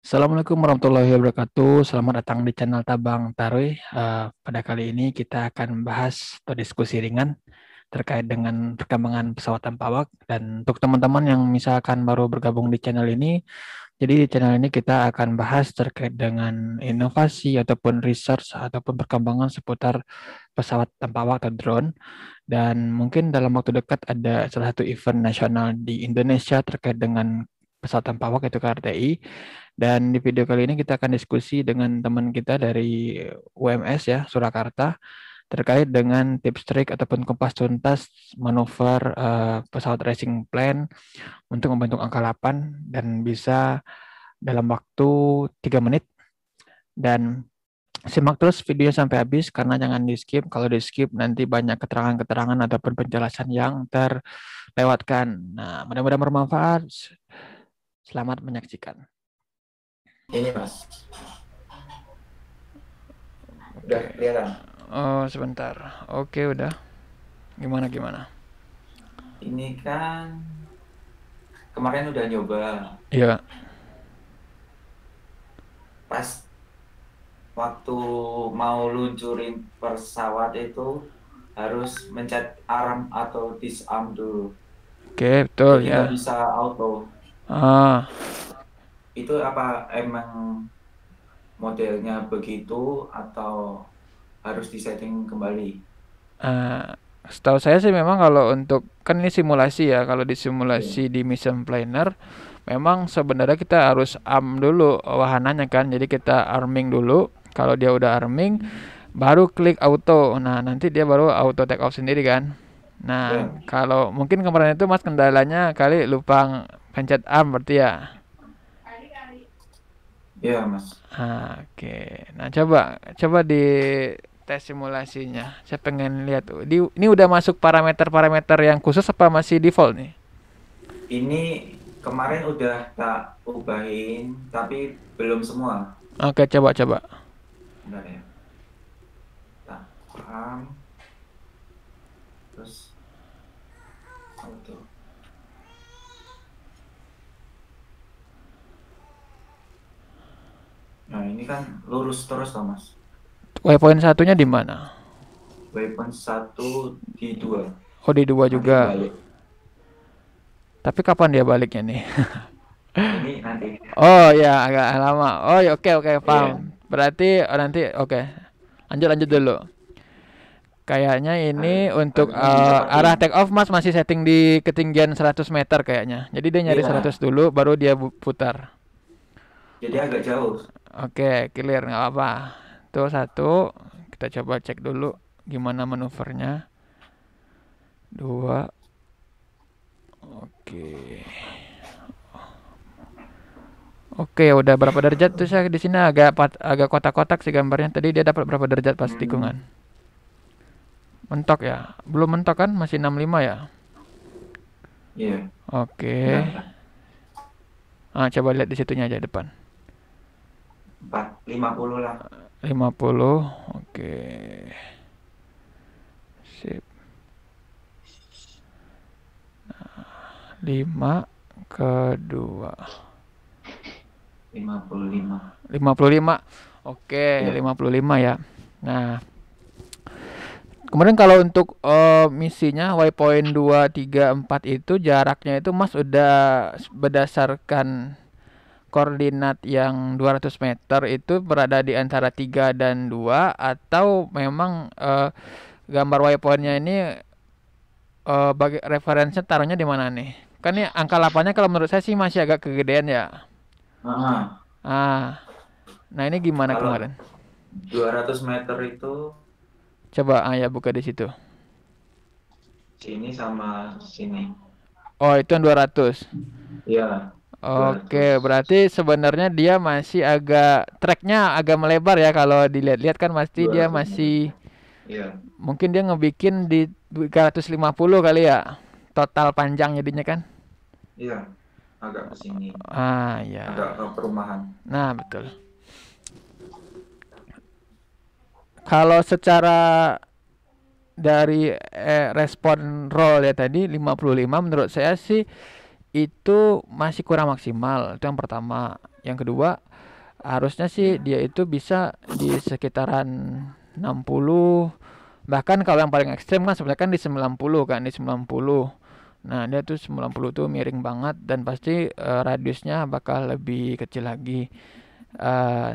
Assalamualaikum warahmatullahi wabarakatuh. Selamat datang di channel Tabang Tarui. Pada kali ini kita akan bahas atau diskusi ringan terkait dengan perkembangan pesawat tanpa awak. Dan untuk teman-teman yang misalkan baru bergabung di channel ini, jadi di channel ini kita akan bahas terkait dengan inovasi ataupun research ataupun perkembangan seputar pesawat tanpa awak atau drone. Dan mungkin dalam waktu dekat ada salah satu event nasional di Indonesia terkait dengan pesawat tanpa awak yaitu KRTI. Dan di video kali ini kita akan diskusi dengan teman kita dari UMS ya, Surakarta, terkait dengan tips trik ataupun kupas tuntas manuver pesawat racing plane untuk membentuk angka 8 dan bisa dalam waktu 3 menit. Dan simak terus video sampai habis karena jangan di skip. Kalau di skip nanti banyak keterangan-keterangan ataupun penjelasan yang terlewatkan. Nah, mudah-mudahan bermanfaat. Selamat menyaksikan. Ini mas, udah Oke. kelihatan. Oh, sebentar. Oke, udah. Gimana? Ini kan kemarin udah nyoba, Iya. pas waktu mau luncurin pesawat itu harus mencet arm atau disarm dulu. Oke, betul Jadi nggak ya. bisa auto. Ah, Itu apa emang modelnya begitu atau harus disetting kembali? setahu saya sih memang kalau untuk kan ini simulasi ya. Kalau di Iya. simulasi di mission planner memang sebenarnya kita harus arm dulu wahananya kan. Jadi kita arming dulu. Kalau dia udah arming baru klik auto. Nah, nanti dia baru auto take off sendiri kan. Nah, Ya, kalau mungkin kemarin itu Mas kendalanya kali lupa pencet arm berarti ya. iya mas. Oke. Nah, coba di tes simulasinya. Saya pengen lihat. Ini udah masuk parameter-parameter yang khusus apa masih default nih? Ini kemarin udah tak ubahin, tapi belum semua. Oke, coba. Bentar ya. Tak arm. Terus auto. Nah ini kan lurus terus toh mas. Waypoint satunya di mana? Waypoint satu di dua. Oh, di dua Nanti juga. balik. Tapi kapan dia baliknya nih? Ini nanti. Oh ya, agak lama. Oh ya, oke, Iya. paham. Berarti nanti oke. Lanjut dulu. Kayaknya ini untuk Harusnya didapatin. arah take off Mas masih setting di ketinggian 100 meter kayaknya. Jadi dia nyari 100 Iya. dulu baru dia putar. Jadi agak jauh. Oke, clear nggak apa. Tuh satu, kita coba cek dulu gimana manuvernya. Dua, oke. Oke, udah berapa derajat tuh saya di sini agak kotak-kotak sih gambarnya. Tadi dia dapat berapa derajat pas tikungan? Hmm, Mentok ya? Belum mentok kan? Masih 65 ya? iya. Oke. Bentar. Coba lihat di situnya aja depan. 50 lah. 50. Oke. Sip. 5 ke 2. 55. 55. Oke, Iya. 55 ya. Nah, kemudian kalau untuk misinya waypoint 2, 3, 4 itu jaraknya itu Mas udah berdasarkan koordinat yang 200 meter itu berada di antara 3 dan 2 atau memang gambar waypointnya ini bagi referensinya taruhnya di mana nih? Kan ini angka 8-nya kalau menurut saya sih masih agak kegedean ya. Ah, Ah, nah ini gimana kalau kemarin? 200 meter itu Coba ya buka di situ. sini sama sini. Oh, itu yang 200. Iya, Oke, 200. berarti sebenarnya dia masih tracknya agak melebar ya kalau dilihat-lihat kan pasti dia 200 meter. masih Iya, mungkin dia ngebikin di 350 kali ya total panjang jadinya kan. iya. Agak ke sini. Ya. Agak ke perumahan. Nah, betul. Kalau secara dari respon roll ya tadi 55 menurut saya sih itu masih kurang maksimal. Itu yang pertama. Yang kedua, harusnya sih dia itu bisa di sekitaran 60. Bahkan kalau yang paling ekstrim kan sebenarnya kan di 90 kan, di 90. Nah, dia tuh 90 tuh miring banget dan pasti radiusnya bakal lebih kecil lagi.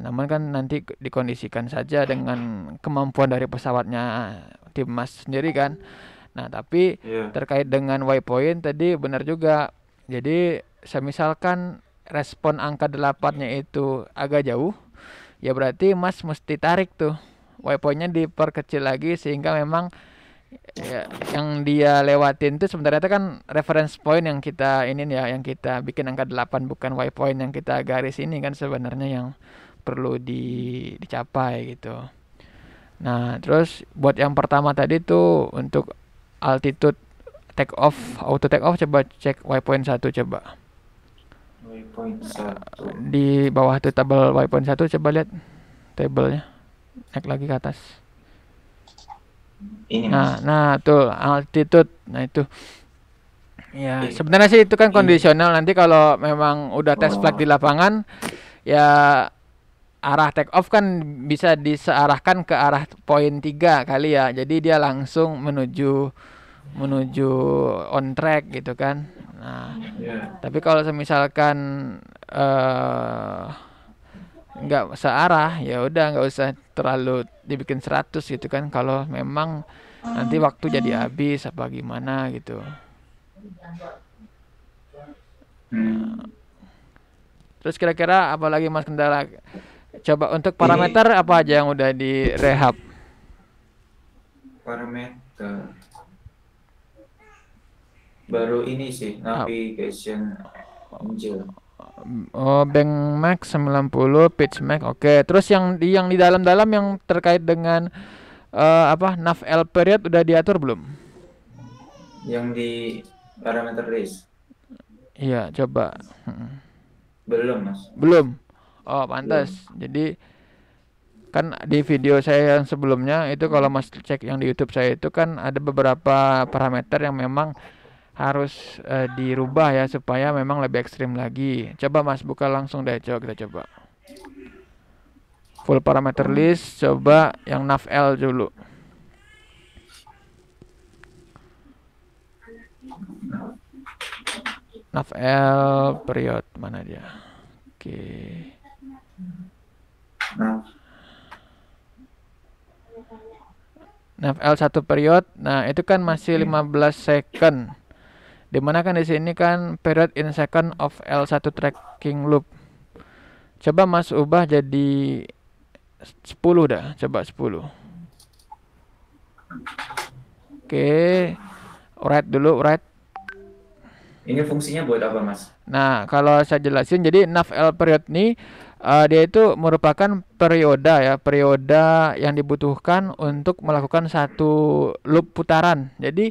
Namun kan nanti dikondisikan saja dengan kemampuan dari pesawatnya tim Mas sendiri kan. Nah, tapi Iya. terkait dengan waypoint tadi benar juga. Jadi, semisalkan respon angka 8-nya itu agak jauh, ya berarti Mas mesti tarik tuh waypointnya diperkecil lagi sehingga memang ya, yang dia lewatin itu sebenarnya itu kan reference point yang kita ini ya, yang kita bikin angka 8 bukan waypoint yang kita garis ini kan sebenarnya yang perlu dicapai gitu. Nah, terus buat yang pertama tadi tuh untuk altitude take off, auto take off coba cek waypoint 1 coba. Waypoint 1. Di bawah tuh tabel waypoint 1 coba lihat tabelnya. Naik lagi ke atas. Ini Nah, Mas. nah tuh altitude. Nah, itu. Ya, Eh, sebenarnya sih itu kan ini. kondisional. Nanti kalau memang udah test flight di Oh, lapangan, ya arah take off kan bisa disearahkan ke arah poin 3 kali ya. Jadi dia langsung menuju menuju on track gitu kan. Nah, ya. tapi kalau misalkan eh nggak searah, ya udah nggak usah terlalu dibikin 100 gitu kan. Kalau memang nanti waktu jadi habis apa gimana gitu. Hmm. Terus kira-kira apa lagi Mas kendala? Coba untuk Ini parameter apa aja yang udah direhab? parameter baru ini sih Ah, navigation engine. oh, bank max 90, pitch max. Oke. Terus yang di dalam-dalam yang terkait dengan apa nav L period udah diatur belum? Yang di parameter race Iya, coba. belum Mas. Belum. Oh, pantas. Belum. Jadi kan di video saya yang sebelumnya itu kalau Mas cek yang di YouTube saya itu kan ada beberapa parameter yang memang harus dirubah ya supaya memang lebih ekstrim lagi. Coba Mas buka langsung deh, coba kita coba. Full parameter list, coba yang nav L dulu. Nav L period mana dia? Oke. Nah, Nav L 1 period. Nah, itu kan masih 15 second. Dimana kan di sini kan period in second of L1 tracking loop. Coba Mas ubah jadi 10 dah, coba 10. Oke, right dulu, right. ini fungsinya buat apa Mas? Nah, kalau saya jelasin, jadi nav L period ini dia itu merupakan periode ya, periode yang dibutuhkan untuk melakukan satu loop putaran. Jadi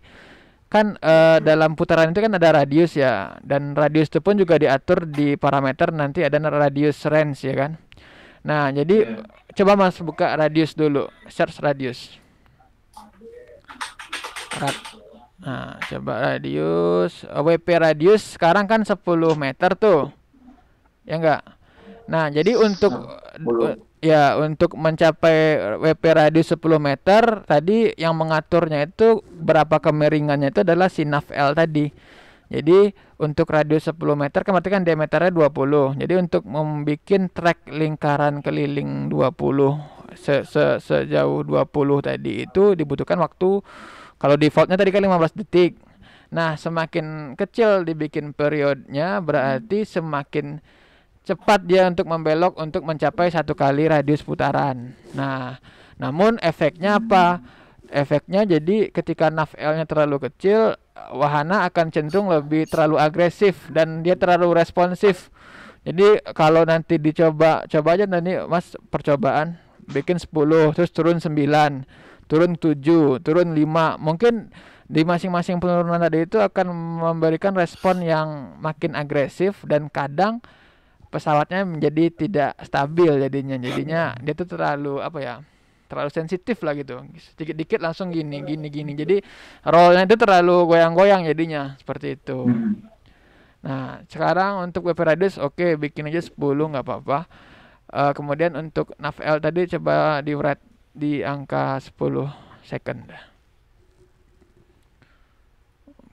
kan dalam putaran itu kan ada radius ya, dan radius itu pun juga diatur di parameter nanti ada radius range ya kan. Nah, jadi Ya. coba Mas buka radius dulu, search radius. Nah, coba radius, WP radius sekarang kan 10 meter tuh. Ya enggak? Nah, jadi untuk Nah, 10. ya untuk mencapai WP radius 10 meter tadi yang mengaturnya itu berapa kemiringannya itu adalah si nav L tadi. Jadi untuk radius 10 meter kan berarti kan diameternya 20. Jadi untuk membuat trek lingkaran keliling 20 sejauh 20 tadi itu dibutuhkan waktu kalau defaultnya tadi kan 15 detik. Nah, semakin kecil dibikin periodnya berarti semakin cepat dia untuk membelok untuk mencapai satu kali radius putaran. Nah, namun efeknya apa? Efeknya jadi ketika nav L-nya terlalu kecil, wahana akan cenderung lebih terlalu agresif dan dia terlalu responsif. Jadi kalau nanti coba aja nanti Mas percobaan bikin 10 terus turun 9, turun 7, turun 5. Mungkin di masing-masing penurunan tadi itu akan memberikan respon yang makin agresif dan kadang pesawatnya menjadi tidak stabil jadinya dia tuh terlalu apa ya, terlalu sensitif lah gitu, sedikit-dikit langsung gini, jadi rollnya itu terlalu goyang-goyang jadinya seperti itu. Hmm. Nah, sekarang untuk WP radius oke, bikin aja 10 nggak apa-apa. Kemudian untuk navl tadi coba di write di angka 10 second.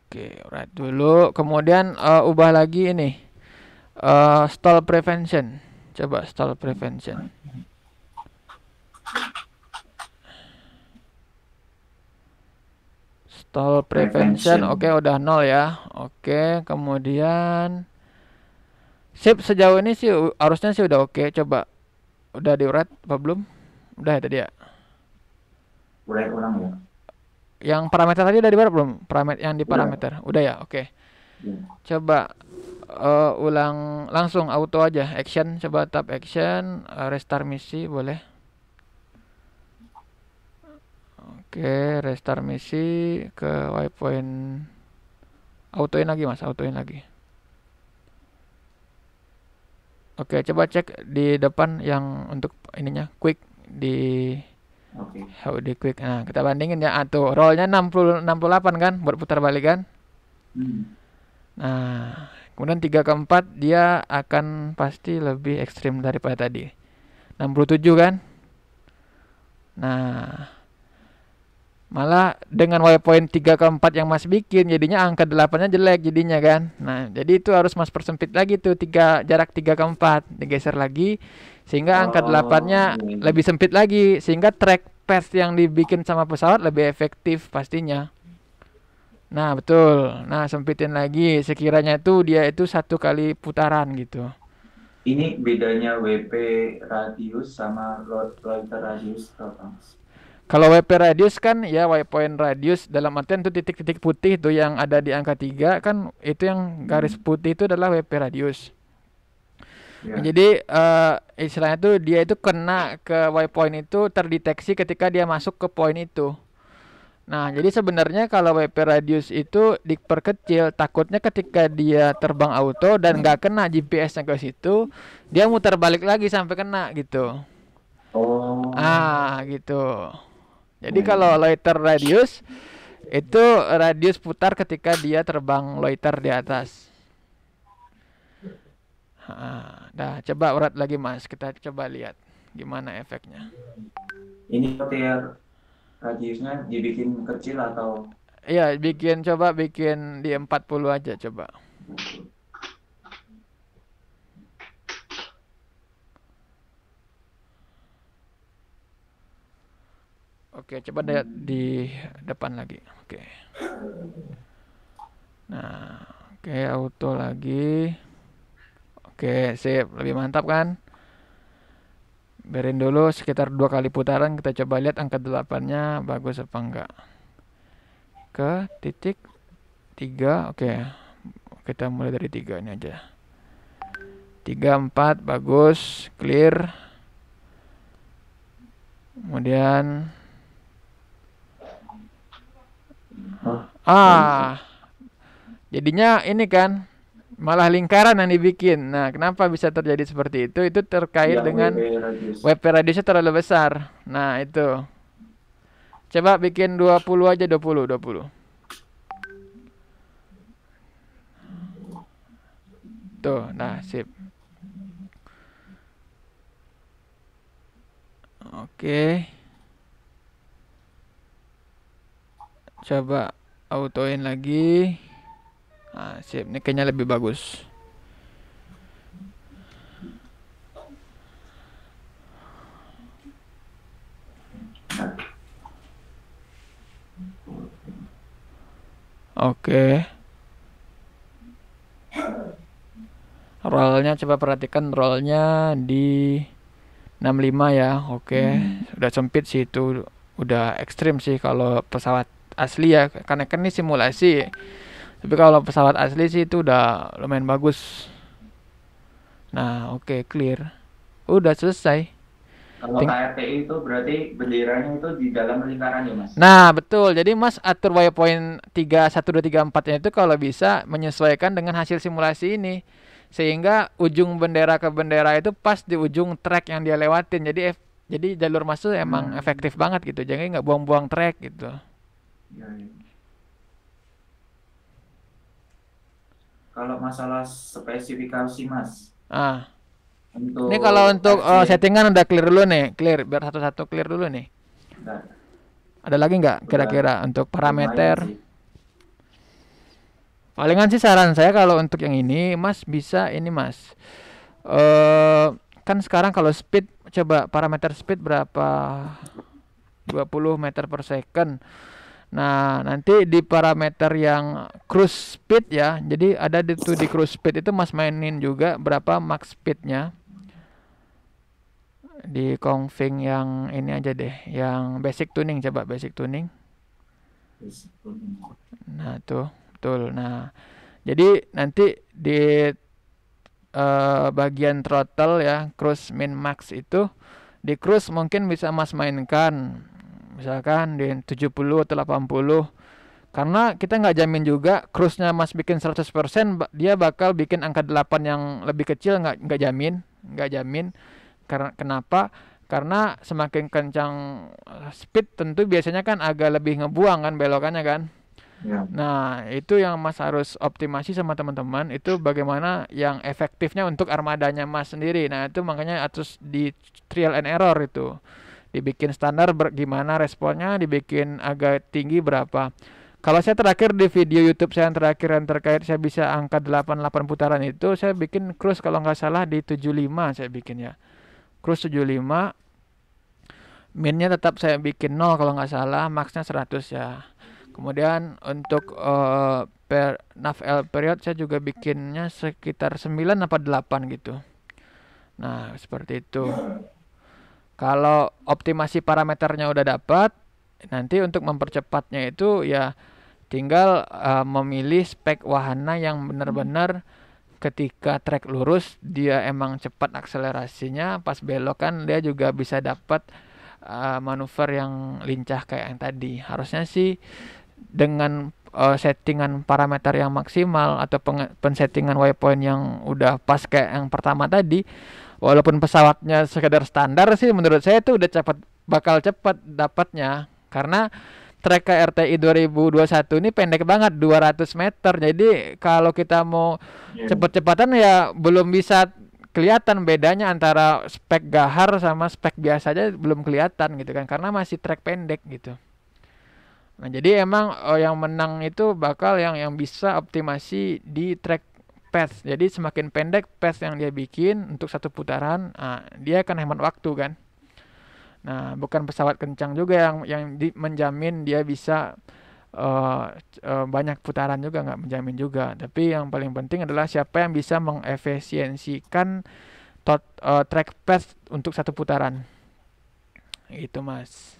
Oke, write dulu. Kemudian ubah lagi ini. Stall prevention. Coba stall prevention. Stall prevention, oke udah 0 ya. Oke, kemudian sip, sejauh ini sih harusnya sih udah oke. Coba udah diurat apa belum? Udah ya tadi ya. Udah ulang ya. Yang parameter tadi udah dibuat belum? Parameter yang di parameter. Udah ya, oke. Ya. Coba ulang langsung auto aja. Action, coba tap action, restart misi boleh. Oke, restart misi ke waypoint. Autoin lagi Mas, autoin lagi. Oke, coba cek di depan yang untuk ininya quick di HUD quick. Nah, kita bandingin ya. Tuh, rollnya 60 68 kan buat putar balik kan? Nah, kemudian 3 ke 4 dia akan pasti lebih ekstrim daripada tadi. 67 kan? Nah, malah dengan waypoint 3 ke 4 yang Mas bikin jadinya angka 8-nya jelek jadinya kan. Nah, jadi itu harus Mas persempit lagi tuh jarak 3 ke 4 digeser lagi sehingga angka 8-nya lebih sempit lagi sehingga track path yang dibikin sama pesawat lebih efektif pastinya. Nah, betul. Nah, sempitin lagi sekiranya itu dia itu 1 kali putaran gitu. Ini bedanya WP radius sama loiter radius apa? Kalau WP radius kan ya waypoint radius dalam artian itu titik-titik putih itu yang ada di angka 3 kan itu yang garis putih itu adalah WP radius. Ya. Jadi istilahnya tuh dia itu kena ke waypoint itu terdeteksi ketika dia masuk ke poin itu. Nah, jadi sebenarnya kalau WP radius itu diperkecil, takutnya ketika dia terbang auto dan nggak kena GPS-nya ke situ, dia muter balik lagi sampai kena gitu. Gitu. Jadi kalau loiter radius itu radius putar ketika dia terbang loiter di atas. Dah, coba urat lagi Mas, kita coba lihat gimana efeknya. Ini loiter radiusnya dibikin kecil atau? Iya, coba bikin di 40 aja coba. Oke, coba di depan lagi. Oke. Nah, oke auto lagi. Oke, sip. Lebih mantap kan? Biarin dulu sekitar 2 kali putaran, kita coba lihat angka 8-nya bagus apa enggak. Ke titik 3, oke. Kita mulai dari 3 ini aja. 3, 4, bagus, clear. Kemudian jadinya ini kan malah lingkaran yang dibikin. Nah, kenapa bisa terjadi seperti itu? Itu terkait dengan WP radiusnya terlalu besar. Nah, itu. Coba bikin 20 aja, 20. Tuh, nah sip. Oke. Coba autoin lagi. Nah, sip. Ini kayaknya lebih bagus. Oke. Rollnya coba perhatikan rollnya di 65 ya. Oke. Udah sempit sih itu. Udah ekstrim sih kalau pesawat asli ya. Karena kan ini simulasi. Tapi kalau pesawat asli sih itu udah lumayan bagus. Nah, oke, clear. Udah selesai. Kalau KRTI itu berarti benderanya itu di dalam lingkaran ya Mas? Nah, betul. Jadi Mas atur waypoint 3, 1, 2, 3, 4-nya itu kalau bisa menyesuaikan dengan hasil simulasi ini. Sehingga ujung bendera ke bendera itu pas di ujung track yang dia lewatin. Jadi jalur masuk emang efektif banget gitu. Jadi nggak buang-buang track gitu. kalau masalah spesifikasi Mas, Ah, ini kalau untuk untuk FC settingan udah clear dulu nih, clear biar satu-satu clear dulu nih. enggak, Ada lagi nggak udah kira-kira untuk lumayan parameter? sih. Palingan sih saran saya kalau untuk yang ini, Mas bisa ini Mas. Eh kan sekarang kalau speed coba parameter speed berapa? 20 meter per second. Nah, nanti di parameter yang cruise speed ya. Jadi ada di cruise speed itu Mas mainin juga berapa max speednya di config yang ini aja deh, yang basic tuning, coba basic tuning. Nah, tuh, betul. Nah, jadi nanti di bagian throttle ya, cruise min max itu di cruise mungkin bisa Mas mainkan misalkan di 70 atau 80, karena kita nggak jamin juga cruise-nya Mas bikin 100% dia bakal bikin angka 8 yang lebih kecil, nggak jamin. Karena kenapa? Karena semakin kencang speed tentu biasanya kan agak lebih ngebuang kan belokannya kan. Ya. Nah, itu yang Mas harus optimasi sama teman-teman, itu bagaimana yang efektifnya untuk armadanya Mas sendiri. Nah, itu makanya harus di trial and error itu. Dibikin standar gimana responnya, dibikin agak tinggi berapa. Kalau saya terakhir di video YouTube saya yang terakhir yang terkait saya bisa angka 88 putaran itu, saya bikin cruise kalau nggak salah di 75 saya bikin ya. Cruise 75, minnya tetap saya bikin 0 kalau nggak salah, maxnya 100 ya. Kemudian untuk per nav L period saya juga bikinnya sekitar 9 apa 8 gitu. Nah, seperti itu. Kalau optimasi parameternya udah dapat, nanti untuk mempercepatnya itu ya tinggal memilih spek wahana yang benar-benar ketika trek lurus dia emang cepat akselerasinya, pas belok kan dia juga bisa dapat manuver yang lincah kayak yang tadi. Harusnya sih dengan settingan parameter yang maksimal atau pensettingan waypoint yang udah pas kayak yang pertama tadi, walaupun pesawatnya sekedar standar sih menurut saya itu udah bakal cepat dapatnya, karena trek KRTI 2021 ini pendek banget 200 meter. Jadi kalau kita mau cepet-cepatan ya belum bisa kelihatan bedanya antara spek gahar sama spek biasa aja belum kelihatan gitu kan, karena masih trek pendek gitu. Nah, jadi emang yang menang itu bakal yang bisa optimasi di track path. Jadi semakin pendek path yang dia bikin untuk satu putaran, dia akan hemat waktu kan. Nah, bukan pesawat kencang juga yang menjamin dia bisa banyak putaran juga, nggak menjamin juga. Tapi yang paling penting adalah siapa yang bisa mengefisiensikan track path untuk satu putaran. Itu Mas.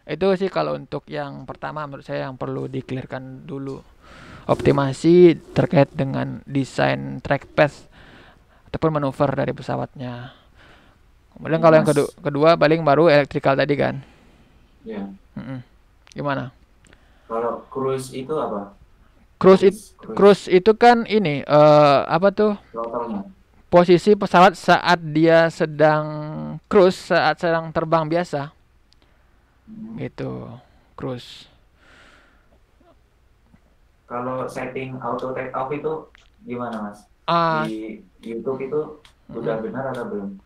Itu sih kalau untuk yang pertama menurut saya yang perlu di-clearkan dulu. Optimasi terkait dengan desain track path ataupun manuver dari pesawatnya. Kemudian Iya, kalau yang Mas. kedua paling baru electrical tadi kan. Ya. Gimana? Kalau cruise itu apa? Cruise itu kan ini apa tuh? Throttle-nya. Posisi pesawat saat dia sedang cruise, saat sedang terbang biasa. Gitu. Cruise. Kalau setting auto take off itu gimana Mas? Ah, Di YouTube itu udah benar atau belum?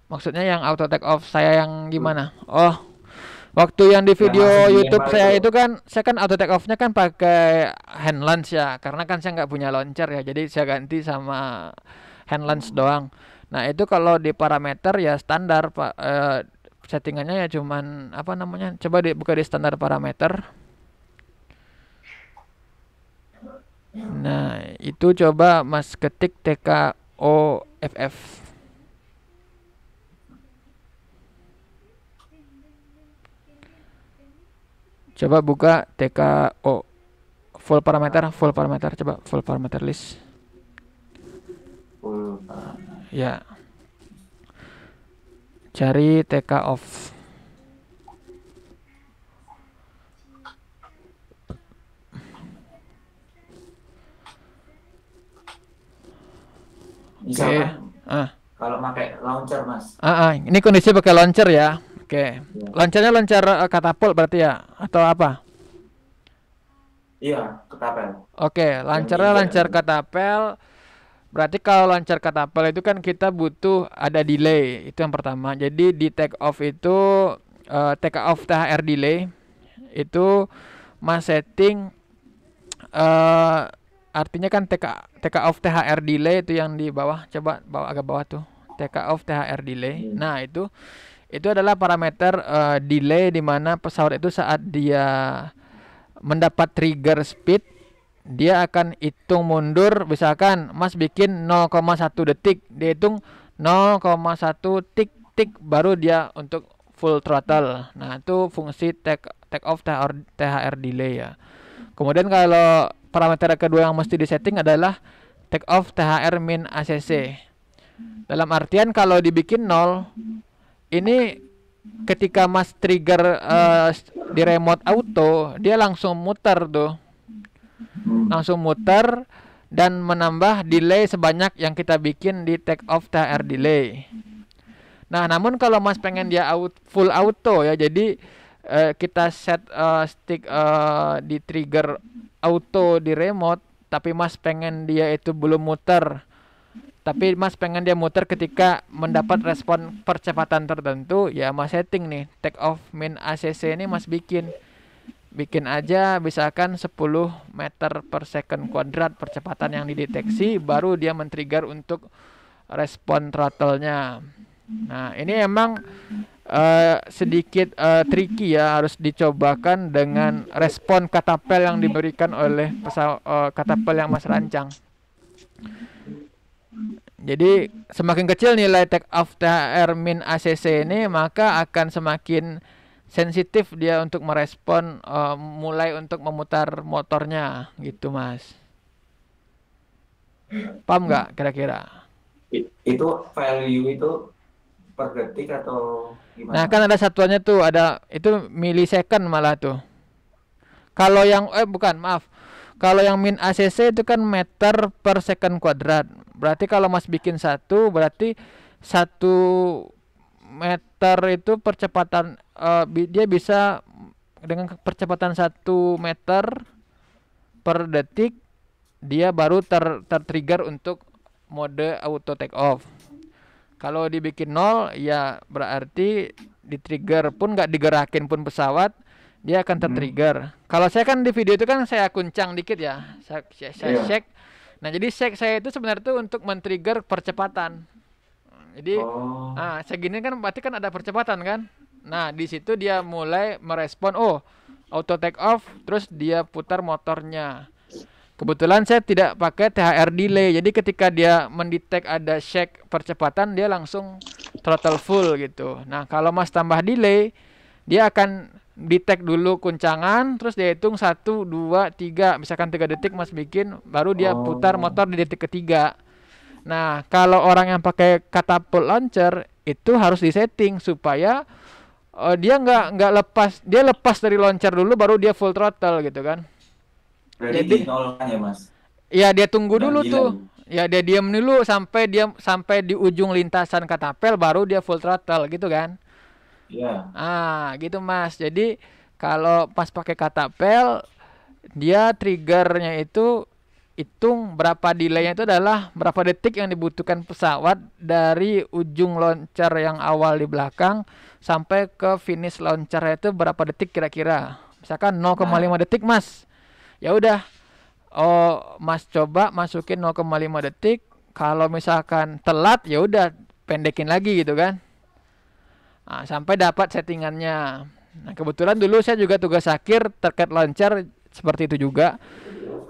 maksudnya yang auto take off saya yang gimana? Oh, waktu yang di video Yang langsung YouTube dilempar saya itu. itu kan, saya kan auto take off-nya kan pakai hand launch ya, karena kan saya nggak punya launcher ya, jadi saya ganti sama hand launch doang. Nah itu kalau di parameter ya standar Pak, settingannya ya cuman apa namanya? Coba buka di standar parameter. Nah itu coba Mas ketik TKOFF. Coba buka TKO full parameter, coba full parameter list. Full. Ya. Cari TK off. Misalkan Ah. kalau pakai launcher Mas. Ini kondisi pakai launcher ya. Oke. Ya. Launchernya launcher katapult berarti ya atau apa? Iya, ketapel. Oke, Yang lancarnya diinjak lancar gitu. katapel. Berarti kalau lancar katapel itu kan kita butuh ada delay. Itu yang pertama. Jadi di take off itu take off THR delay itu mas setting eh artinya kan TK off THR delay itu yang di bawah. Coba bawa agak bawah tuh. TK off THR delay. Hmm. Nah, itu adalah parameter delay di mana pesawat itu saat dia mendapat trigger speed dia akan hitung mundur. Misalkan Mas bikin 0,1 detik, dia hitung 0,1 tik tik baru dia untuk full throttle. Nah, itu fungsi take off THR delay ya. Kemudian kalau parameter kedua yang mesti disetting adalah take off THR min ACC. Dalam artian kalau dibikin 0, ini ketika Mas trigger di remote auto, dia langsung muter tuh. Langsung muter dan menambah delay sebanyak yang kita bikin di take off THR delay. Nah, namun kalau Mas pengen dia full auto ya, jadi kita set stick di trigger auto di remote, tapi Mas pengen dia itu belum muter. Tapi Mas pengen dia muter ketika mendapat respon percepatan tertentu, ya Mas setting nih take off min ACC ini Mas bikin aja misalkan 10 meter per second kuadrat percepatan yang dideteksi, baru dia men-trigger untuk respon throttle-nya. Nah, ini emang sedikit tricky ya, harus dicobakan dengan respon katapel yang diberikan oleh katapel yang Mas rancang. Jadi semakin kecil nilai take off THR min ACC ini, maka akan semakin sensitif dia untuk merespon mulai untuk memutar motornya gitu Mas. Paham nggak kira-kira? Itu value itu per detik atau Nah, gimana, kan Mas? ada satuannya tuh, ada itu millisecond malah tuh. Kalau yang bukan, maaf. Kalau yang min ACC itu kan meter per second kuadrat. Berarti kalau Mas bikin satu, berarti 1 meter itu percepatan dia bisa dengan percepatan 1 meter per detik dia baru tertrigger untuk mode auto take off. Kalau dibikin 0 ya berarti di trigger pun nggak digerakin pun pesawat dia akan tertrigger. Kalau saya kan di video itu kan saya kuncang dikit ya, saya Iya. shake. Nah, jadi shake saya itu sebenarnya tuh untuk men-trigger percepatan. Jadi Oh, segini kan berarti kan ada percepatan kan. Nah, di situ dia mulai merespon, auto take off, terus dia putar motornya. Kebetulan saya tidak pakai THR delay, jadi ketika dia mendetek ada shake percepatan, dia langsung throttle full gitu. Nah, kalau Mas tambah delay, dia akan detect dulu kuncangan, terus dia hitung 1, 2, 3, misalkan 3 detik Mas bikin, baru dia putar oh, motor di detik ketiga. Nah, kalau orang yang pakai catapult launcher, itu harus disetting supaya dia nggak lepas, dia lepas dari launcher dulu, baru dia full throttle gitu kan. berarti di Jadi nol kan ya, Mas? ya dia tunggu Nggak dulu tuh. delay. Ya dia diam dulu sampai di ujung lintasan katapel baru dia full throttle gitu kan. Iya. Gitu Mas. Jadi kalau pas pakai katapel dia triggernya itu hitung berapa delaynya itu adalah berapa detik yang dibutuhkan pesawat dari ujung launcher yang awal di belakang sampai ke finish launcher itu berapa detik kira-kira. Misalkan 0,5 Nah, detik Mas. Ya udah, Mas coba masukin 0,5 detik. Kalau misalkan telat ya udah pendekin lagi gitu kan. Nah, sampai dapat settingannya. Nah, kebetulan dulu saya juga tugas akhir terkait launcher seperti itu juga.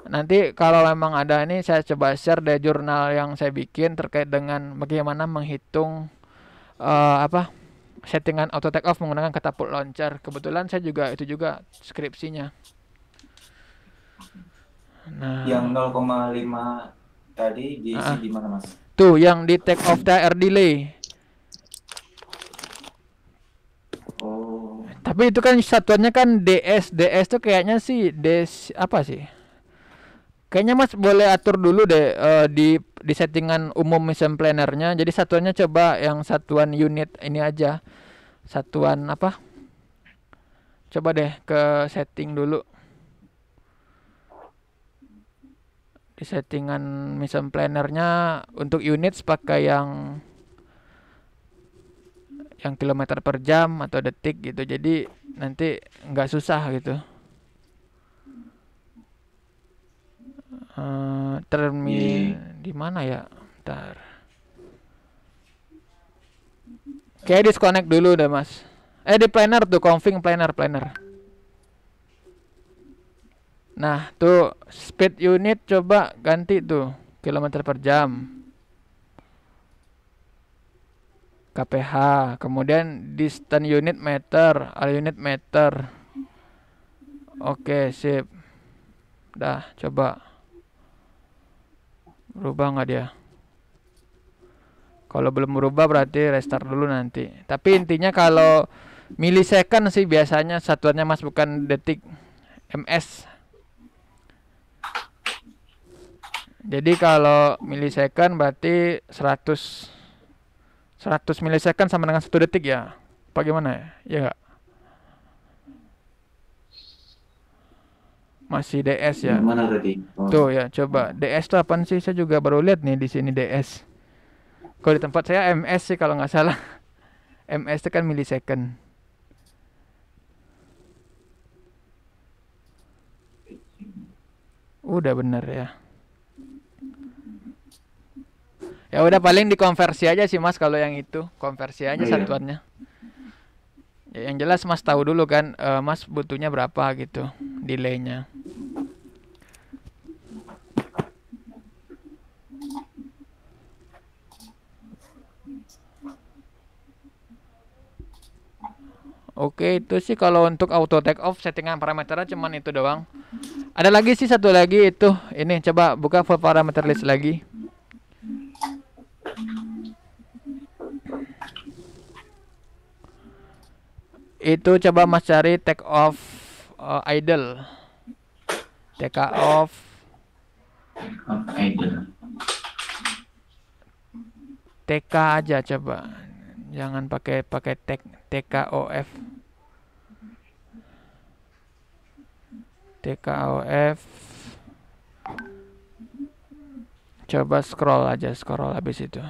Nanti kalau memang ada ini saya coba share dari jurnal yang saya bikin terkait dengan bagaimana menghitung apa settingan auto take off menggunakan catapult launcher. Kebetulan saya juga itu juga skripsinya. yang Nah, 0,5 tadi diisi ah, di mana, Mas? tuh yang di take off THR delay. Oh, Tapi itu kan satuannya kan DS tuh kayaknya sih apa sih? Kayaknya Mas boleh atur dulu deh di settingan umum mission plannernya. Jadi satuannya coba yang satuan unit ini aja. Satuan apa? Coba deh ke setting dulu. Di settingan mission plannernya untuk units pakai yang kilometer per jam atau detik gitu. Jadi nanti nggak susah gitu. Iya. Di mana ya? Ntar. Kayak disconnect dulu deh mas. Di planner tuh, config planner. Nah tuh speed unit coba ganti tuh kilometer per jam. KPH, kemudian distance unit meter, all unit meter. Oke, sip. Dah, coba. Berubah nggak dia? Kalau belum berubah berarti restart dulu nanti. Tapi intinya kalau milisecond sih biasanya satuannya mas, bukan detik. ms. Jadi kalau milisecond berarti 100 milisecond sama dengan 1 detik ya. Bagaimana ya? Ya nggak? Masih DS ya. Mana tadi? Oh. Tuh ya, coba DS tuh apaan sih? Saya juga baru lihat nih di sini DS. Kalau di tempat saya ms sih kalau nggak salah. ms itu kan milisecond. Udah bener ya. Ya udah paling dikonversi aja sih mas kalau yang itu. Konversi aja satuannya. Ya, yang jelas mas tahu dulu kan, mas butuhnya berapa gitu delaynya. Oke, itu sih kalau untuk auto take off settingan parameternya cuman itu doang. Ada lagi sih satu lagi itu. Ini coba buka full parameter list lagi. Itu coba mas cari take off idle. Take off Idle. TK aja coba. Jangan pakai TKOF. TKOF. Coba scroll habis itu.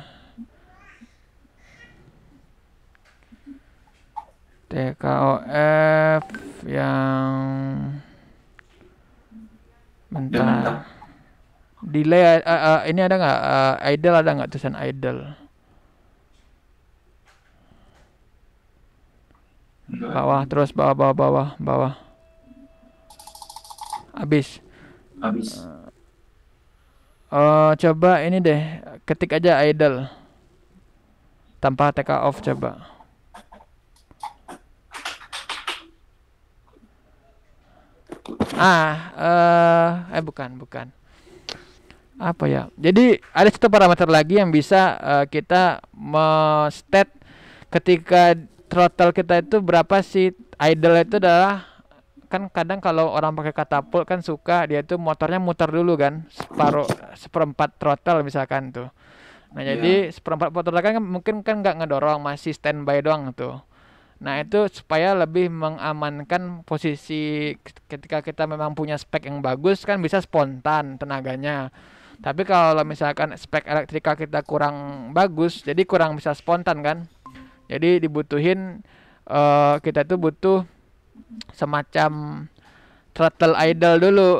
TKOF yang bentar. Delay ini ada nggak? Idle ada nggak, tulisan idle? Bawah terus, bawah. Habis. Coba ini deh, ketik aja idle tanpa take off coba. Bukan. Apa ya? Jadi ada satu parameter lagi yang bisa kita state ketika throttle kita itu berapa sih. Idle itu adalah, kan kadang kalau orang pakai katapult kan suka dia tuh motornya muter dulu kan, seperempat throttle misalkan tuh. Nah jadi seperempat throttle kan mungkin kan nggak ngedorong, masih standby doang tuh. Nah itu supaya lebih mengamankan posisi ketika kita memang punya spek yang bagus kan bisa spontan tenaganya. Tapi kalau misalkan spek elektrika kita kurang bagus, jadi kurang bisa spontan kan. Jadi dibutuhin kita tuh butuh semacam throttle idle dulu.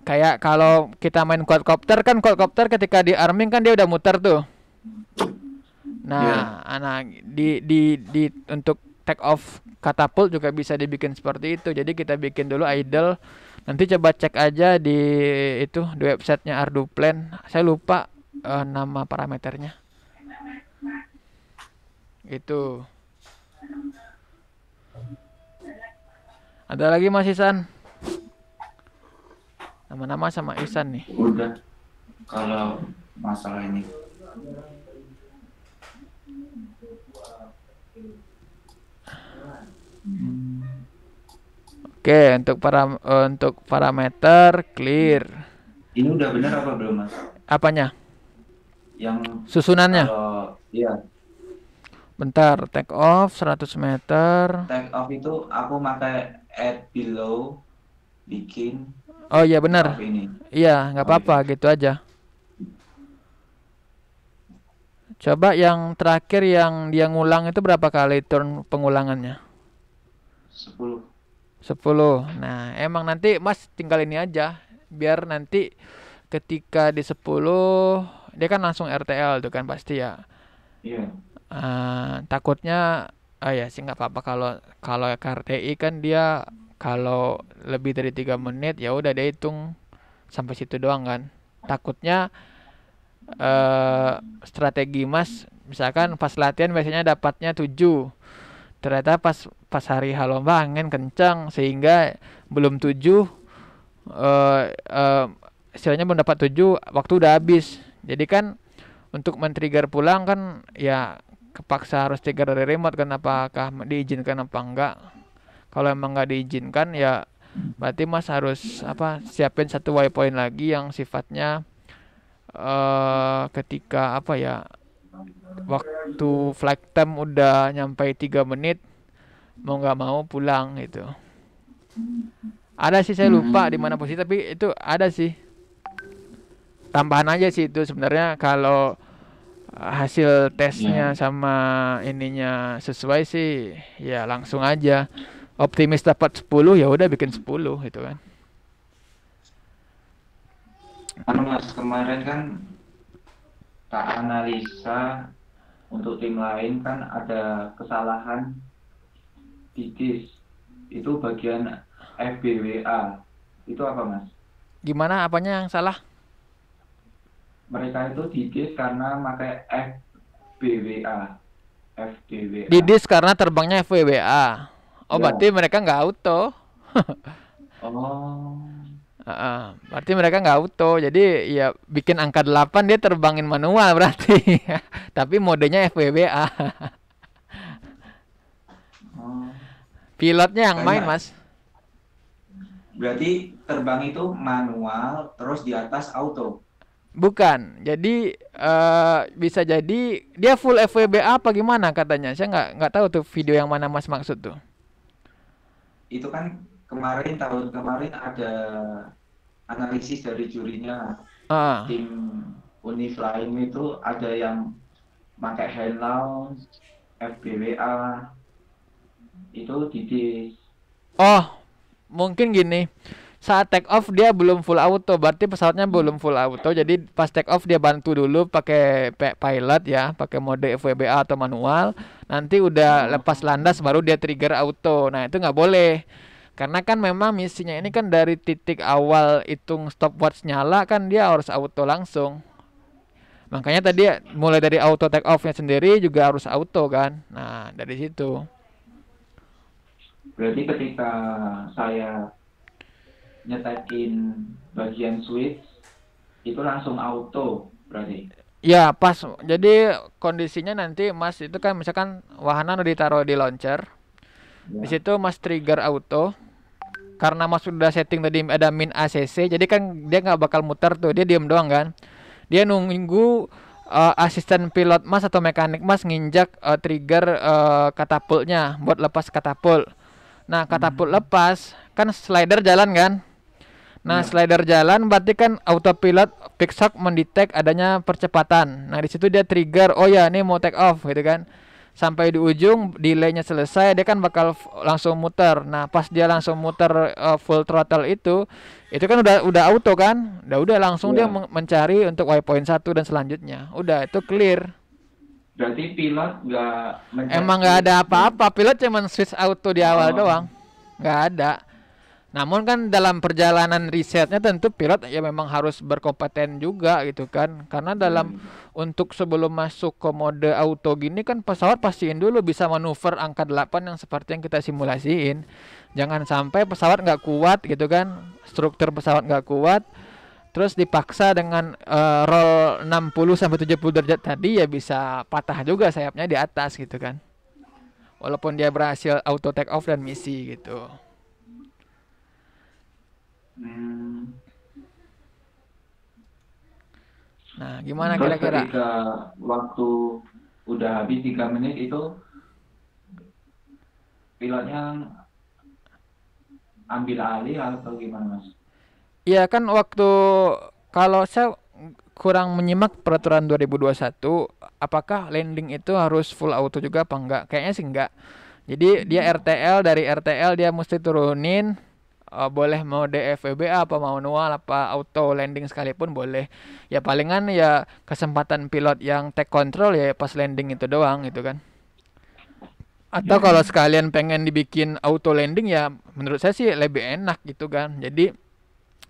Kayak kalau kita main quadcopter kan, quadcopter ketika di arming kan dia udah muter tuh. Nah, di untuk take off katapult juga bisa dibikin seperti itu. Jadi kita bikin dulu idle. Nanti coba cek aja di websitenya Arduplan. Saya lupa nama parameternya. Itu. Ada lagi Mas Isan? Nama-nama sama Isan nih. Udah. Kalau masalah ini. Oke, untuk parameter clear. Ini udah benar apa belum Mas? Apanya? Yang susunannya? Iya. Bentar, take off 100 meter. Take off itu aku pakai add below, bikin. Oh iya benar. pesawat ini. Iya, nggak Oh apa-apa iya, gitu aja. Coba yang terakhir yang dia ngulang itu berapa kali turn pengulangannya? 10. 10. Nah, emang nanti Mas tinggal ini aja. Biar nanti ketika di 10 dia kan langsung RTL tuh kan pasti ya. Iya. Takutnya ya sih nggak apa-apa kalau kalau KRTI kan dia kalau lebih dari 3 menit ya udah dia hitung sampai situ doang kan. Takutnya eh, strategi Mas misalkan pas latihan biasanya dapatnya 7, ternyata pas pas hari lomba angin kencang sehingga belum 7, eh, eh, istilahnya belum dapat 7, waktu udah habis. Jadi kan untuk men-trigger pulang kan ya kepaksa harus trigger dari remote kan, apakah diizinkan apa enggak. Kalau emang nggak diizinkan ya berarti Mas harus apa siapin satu waypoint lagi yang sifatnya ketika apa ya waktu flight time udah nyampe 3 menit mau nggak mau pulang gitu. Ada sih saya lupa di mana Hmm. posisi tapi itu ada sih. Tambahan aja sih itu sebenarnya kalau hasil Ya. tesnya sama ininya sesuai sih ya langsung aja. Optimis dapat 10 ya udah bikin 10 gitu kan. Anu Mas, kemarin kan tak analisa untuk tim lain kan ada kesalahan di disk. Itu bagian FBWA. Itu apa Mas? Gimana apanya yang salah? Mereka itu di disk karena pakai FBWA. Di FBWA. disk karena terbangnya FWBA. Oh Ya. berarti mereka nggak auto. Oh. Berarti mereka nggak auto. Jadi ya bikin angka 8 dia terbangin manual berarti. Tapi modenya FWBA. Oh. Pilotnya yang main Banyak. mas. Berarti terbang itu manual, terus di atas auto. Bukan. Jadi bisa jadi dia full FWBA apa gimana katanya. Saya nggak tahu tuh video yang mana mas maksud tuh. Itu kan kemarin, tahun kemarin ada analisis dari jurinya. Ah. Tim Uniflying itu ada yang pakai hand launch, FBWA, itu di disk. Oh, mungkin gini. Saat take off dia belum full auto, berarti pesawatnya belum full auto. Jadi pas take off dia bantu dulu pakai pilot ya, pakai mode FWBA atau manual. Nanti udah Oh, lepas landas baru dia trigger auto. Nah, itu nggak boleh. Karena kan memang misinya ini kan dari titik awal hitung stopwatch nyala kan dia harus auto langsung. Makanya tadi mulai dari auto take off-nya sendiri juga harus auto kan. Nah, dari situ. berarti ketika saya nyetekin bagian switch, itu langsung auto berarti. Ya, pas. Jadi kondisinya nanti Mas itu kan misalkan wahana udah ditaruh di launcher. Di Ya. situ Mas trigger auto. Karena Mas sudah setting tadi ada min ACC, jadi kan dia nggak bakal muter tuh, dia diem doang kan. Dia nunggu asisten pilot Mas atau mekanik Mas nginjak trigger katapultnya buat lepas katapult. Nah, katapult Hmm. lepas, kan slider jalan kan? Nah, Ya. slider jalan berarti kan autopilot Pixhawk mendetek adanya percepatan. Nah, di situ dia trigger, oh ya ini mau take off gitu kan. Sampai di ujung delaynya selesai dia kan bakal langsung muter. Nah, pas dia langsung muter full throttle itu kan udah auto kan? Udah langsung dia Ya. mencari untuk waypoint 1 dan selanjutnya. Udah itu clear. Berarti pilot nggak mencet Emang nggak switch ada dong. apa-apa, pilot cuman switch auto di awal Oh. doang. Nggak ada. Namun kan dalam perjalanan risetnya tentu pilot ya memang harus berkompeten juga gitu kan. Karena Ya, dalam untuk sebelum masuk ke mode auto gini kan pesawat pastiin dulu bisa manuver angka 8 yang seperti yang kita simulasiin. Jangan sampai pesawat nggak kuat gitu kan. Struktur pesawat nggak kuat. Terus dipaksa dengan roll 60 sampai 70 derajat tadi ya bisa patah juga sayapnya di atas gitu kan. Walaupun dia berhasil auto take off dan misi gitu. hmm. Nah, gimana Terus kira-kira? ketika waktu udah habis 3 menit itu pilotnya ambil alih atau gimana Mas? Iya kan waktu kalau saya kurang menyimak peraturan 2021, apakah landing itu harus full auto juga apa enggak? Kayaknya sih enggak. Jadi dia RTL, dari RTL dia mesti turunin, boleh mode FWB apa mau manual apa auto landing sekalipun boleh. Ya palingan ya kesempatan pilot yang take control ya pas landing itu doang gitu kan. Atau Ya. kalau sekalian pengen dibikin auto landing ya menurut saya sih lebih enak gitu kan. Jadi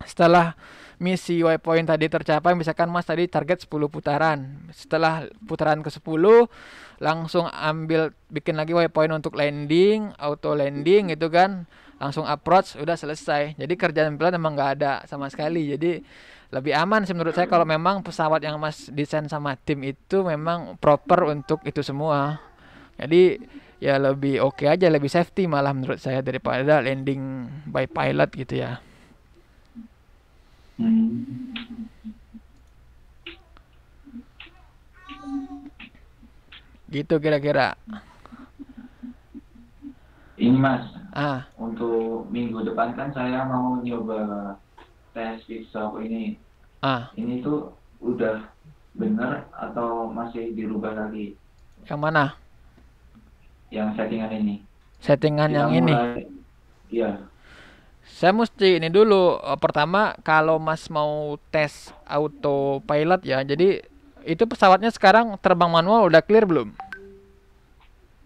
setelah misi waypoint tadi tercapai, misalkan Mas tadi target 10 putaran. Setelah putaran ke-10 langsung ambil bikin lagi waypoint untuk landing, auto landing gitu kan. Langsung approach udah selesai. Jadi kerjaan pilot emang nggak ada sama sekali. Jadi lebih aman sih menurut saya kalau memang pesawat yang Mas desain sama tim itu memang proper untuk itu semua. Jadi ya lebih oke aja, lebih safety malah menurut saya daripada landing by pilot gitu ya. Hmm. Gitu kira-kira. Ini Mas, Ah, untuk minggu depan kan saya mau nyoba tes pisau ini. ah, Ini tuh udah bener atau masih dirubah lagi yang mana? yang settingan ini? Settingan Kita yang ini. mulai, ya, Saya mesti ini dulu. Pertama, kalau Mas mau tes autopilot ya. Jadi itu pesawatnya sekarang terbang manual udah clear belum?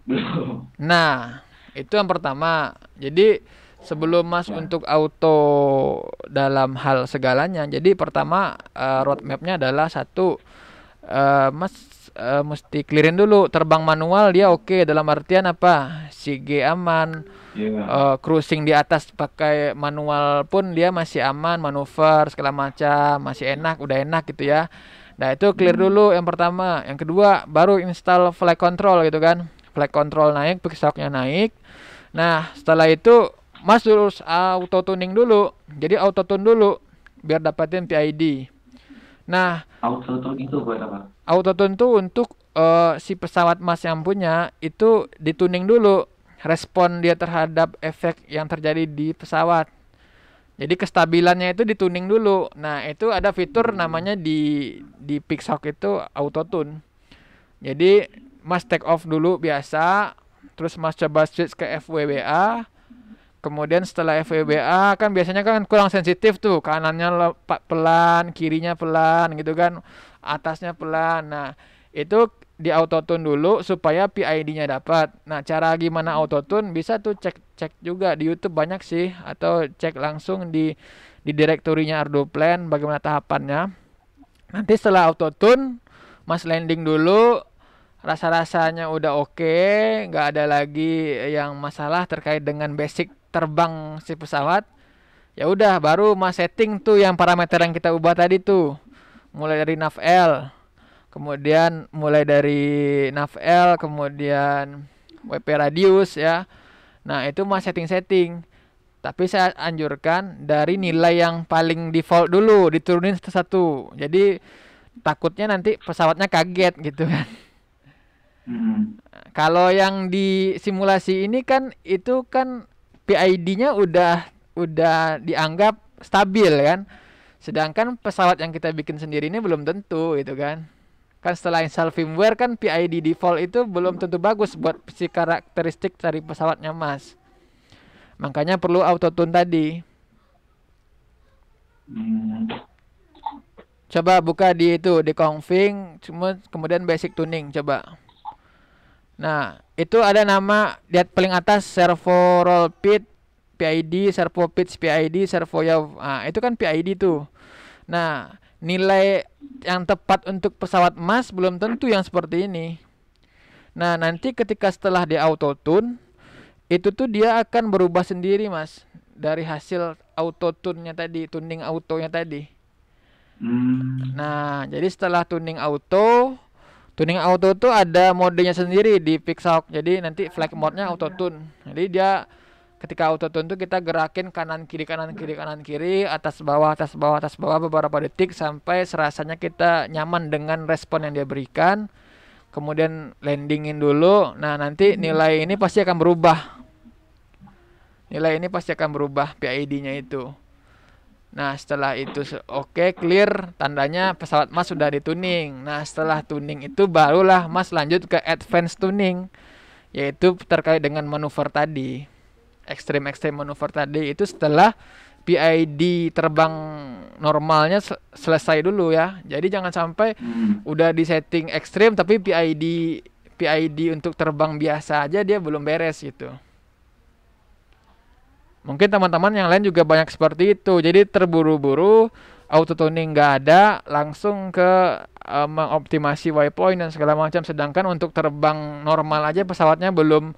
belum. Nah, itu yang pertama. Jadi sebelum Mas Ya, untuk auto dalam hal segalanya. Jadi pertama roadmapnya adalah satu, Mas mesti clearin dulu terbang manual dia oke, dalam artian apa? CG aman, ya. cruising di atas pakai manual pun dia masih aman, manuver segala macam masih enak, udah enak gitu ya. Nah itu clear Hmm. dulu yang pertama. Yang kedua baru install flight control gitu kan. Flight control naik, pesawatnya naik. Nah setelah itu Mas harus auto tuning dulu. Jadi auto tune dulu biar dapatin PID. Nah Auto tune itu buat apa? auto tune tuh untuk si pesawat Mas yang punya itu dituning dulu respon dia terhadap efek yang terjadi di pesawat. Jadi kestabilannya itu dituning dulu. Nah, itu ada fitur Hmm. namanya di Pixhawk itu auto tune. Jadi Mas take off dulu biasa, terus Mas coba switch ke FWBA. Kemudian setelah FWBA kan biasanya kan kurang sensitif tuh, kanannya pelan, kirinya pelan gitu kan, atasnya pelan. Nah, itu di auto tune dulu supaya PID-nya dapat. Nah, cara gimana auto tune bisa tuh cek juga di YouTube banyak sih, atau cek langsung di direktorinya Ardo Plan bagaimana tahapannya. Nanti setelah auto tune, Mas landing dulu, rasa-rasanya udah oke, nggak ada lagi yang masalah terkait dengan basic terbang si pesawat. Ya udah, baru Mas setting tuh yang parameter yang kita ubah tadi tuh. Mulai dari nav L, kemudian mulai dari nav L, kemudian WP radius ya. Nah, itu Mas setting-setting. Tapi saya anjurkan dari nilai yang paling default dulu diturunin satu-satu. Jadi takutnya nanti pesawatnya kaget gitu kan. Hmm. Kalau yang di simulasi ini kan itu kan PID-nya udah dianggap stabil kan. Sedangkan pesawat yang kita bikin sendiri ini belum tentu itu kan. Kan setelah install firmware kan PID default itu belum tentu bagus buat si karakteristik dari pesawatnya Mas. Makanya perlu auto tune tadi. Hmm. Coba buka di itu di config, cuma kemudian basic tuning coba. Nah, itu ada nama lihat paling atas servo roll pit PID, servo pitch PID, servo yaw. Nah, itu kan PID tuh. Nah, nilai yang tepat untuk pesawat Mas belum tentu yang seperti ini. Nah, nanti ketika setelah di auto tune, itu tuh dia akan berubah sendiri, Mas. Dari hasil auto tune-nya tadi, tuning autonya tadi. Hmm. Nah, jadi setelah tuning auto tuh ada modenya sendiri di Pixhawk. Jadi nanti flight mode-nya auto tune. Jadi dia ketika auto tune tuh kita gerakin kanan kiri kanan kiri kanan kiri, atas bawah atas bawah atas bawah beberapa detik sampai serasanya kita nyaman dengan respon yang dia berikan. Kemudian landingin dulu. Nah, nanti nilai ini pasti akan berubah. Nilai ini pasti akan berubah PID-nya itu. Nah, setelah itu oke, clear, tandanya pesawat Mas sudah dituning. Nah, setelah tuning itu barulah Mas lanjut ke advance tuning, yaitu terkait dengan manuver tadi. Extreme manuver tadi itu setelah PID terbang normalnya selesai dulu ya. Jadi jangan sampai udah di setting ekstrim tapi PID untuk terbang biasa aja dia belum beres gitu. Mungkin teman-teman yang lain juga banyak seperti itu. Jadi terburu-buru, auto tuning nggak ada, langsung ke mengoptimasi waypoint dan segala macam. Sedangkan untuk terbang normal aja pesawatnya belum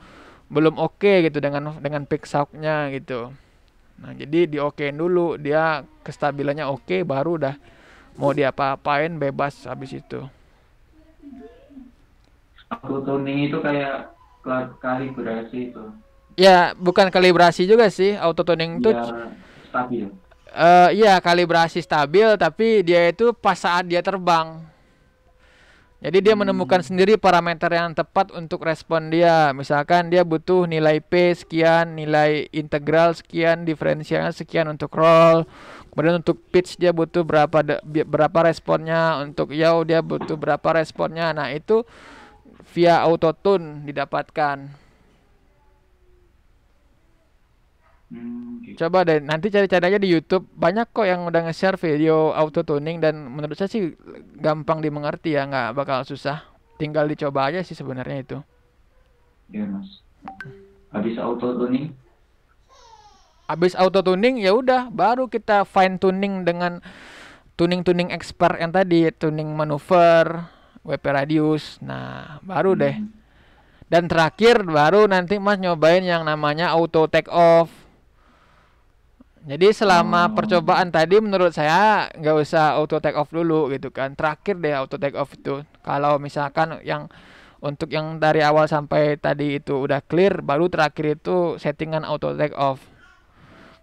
oke gitu dengan peak shock-nya gitu. Nah, jadi di okein dulu, dia kestabilannya oke, baru udah mau diapa-apain bebas habis itu. Auto tuning itu kayak kalibrasi itu. Ya, bukan kalibrasi juga sih, auto tuning itu Biar stabil. iya kalibrasi stabil, tapi dia itu pas saat dia terbang. Jadi dia menemukan sendiri parameter yang tepat untuk respon dia. Misalkan dia butuh nilai P sekian, nilai integral sekian, diferensialnya sekian untuk roll. Kemudian untuk pitch dia butuh berapa responnya, untuk yaw dia butuh berapa responnya. Nah, itu via auto tune didapatkan. Gitu. Coba deh nanti cari-cari aja di YouTube, banyak kok yang udah nge-share video auto tuning dan menurut saya sih gampang dimengerti ya, nggak bakal susah. Tinggal dicoba aja sih sebenarnya itu. Ya Mas. Habis auto tuning? Habis auto tuning ya udah baru kita fine tuning dengan tuning expert yang tadi, tuning manuver, WP radius. Nah, baru deh. Dan terakhir baru nanti Mas nyobain yang namanya auto take off. Jadi selama percobaan tadi menurut saya nggak usah auto take off dulu gitu kan. Terakhir deh auto take off itu. Kalau misalkan untuk yang dari awal sampai tadi itu udah clear, baru terakhir itu settingan auto take off.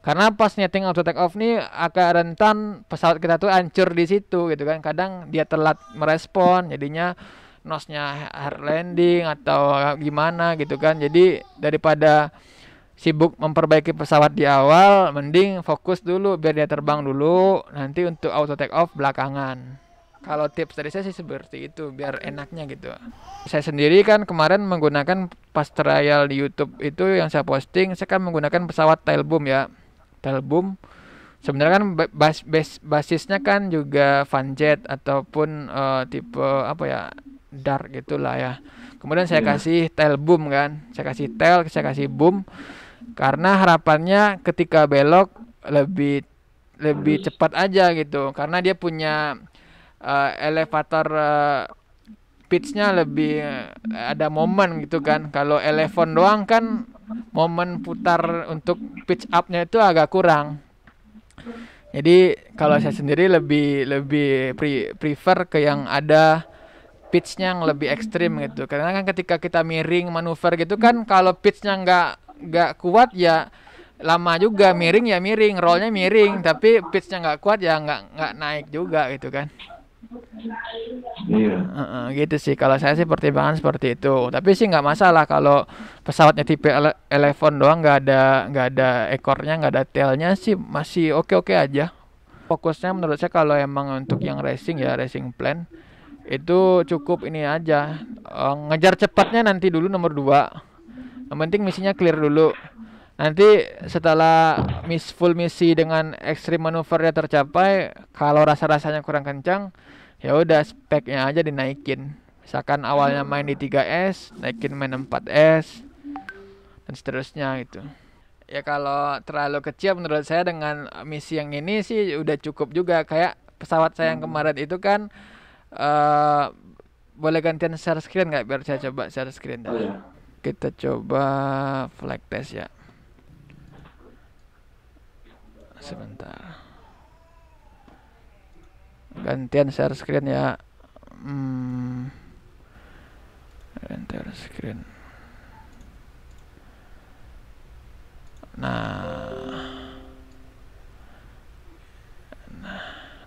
Karena pas nyeting auto take off nih agak rentan pesawat kita tuh hancur di situ gitu kan. Kadang dia telat merespon, jadinya nose-nya hard landing atau gimana gitu kan. Jadi daripada sibuk memperbaiki pesawat di awal, mending fokus dulu biar dia terbang dulu, nanti untuk auto take off belakangan. Kalau tips dari saya sih seperti itu, biar enaknya gitu. Saya sendiri kan kemarin menggunakan pas trial di YouTube itu yang saya posting, saya kan menggunakan pesawat tailboom ya. Tailboom sebenarnya kan basisnya kan juga Vanjet ataupun tipe apa ya, dark gitulah ya. Kemudian saya kasih tailboom kan, saya kasih tail, saya kasih boom. Karena harapannya ketika belok lebih cepat aja gitu. Karena dia punya elevator pitch-nya lebih ada momen gitu kan. Kalau elevon doang kan momen putar untuk pitch up-nya itu agak kurang. Jadi kalau saya sendiri lebih prefer ke yang ada pitch-nya yang lebih ekstrim gitu. Karena kan ketika kita miring manuver gitu kan, kalau pitch-nya nggak kuat ya lama juga miring ya miring, rollnya miring, tapi pitch-nya nggak kuat ya nggak naik juga gitu kan. Iya. Gitu sih kalau saya sih pertimbangan seperti itu. Tapi sih nggak masalah kalau pesawatnya tipe elevon doang, nggak ada ekornya, nggak ada tailnya sih masih oke aja. Fokusnya menurut saya kalau emang untuk yang racing ya racing plan itu cukup ini aja, ngejar cepatnya nanti dulu nomor 2. Yang penting misinya clear dulu. Nanti setelah full misi dengan ekstrim manuvernya tercapai, kalau rasa-rasanya kurang kencang, ya udah speknya aja dinaikin. Misalkan awalnya main di 3S, naikin main 4S dan seterusnya gitu. Ya kalau terlalu kecil menurut saya dengan misi yang ini sih udah cukup juga. Kayak pesawat saya yang kemarin itu kan boleh gantian share screen nggak biar saya coba share screen dah. Oh, ya. Kita coba flight test ya. Sebentar. Gantian share screen ya. Gantian screen.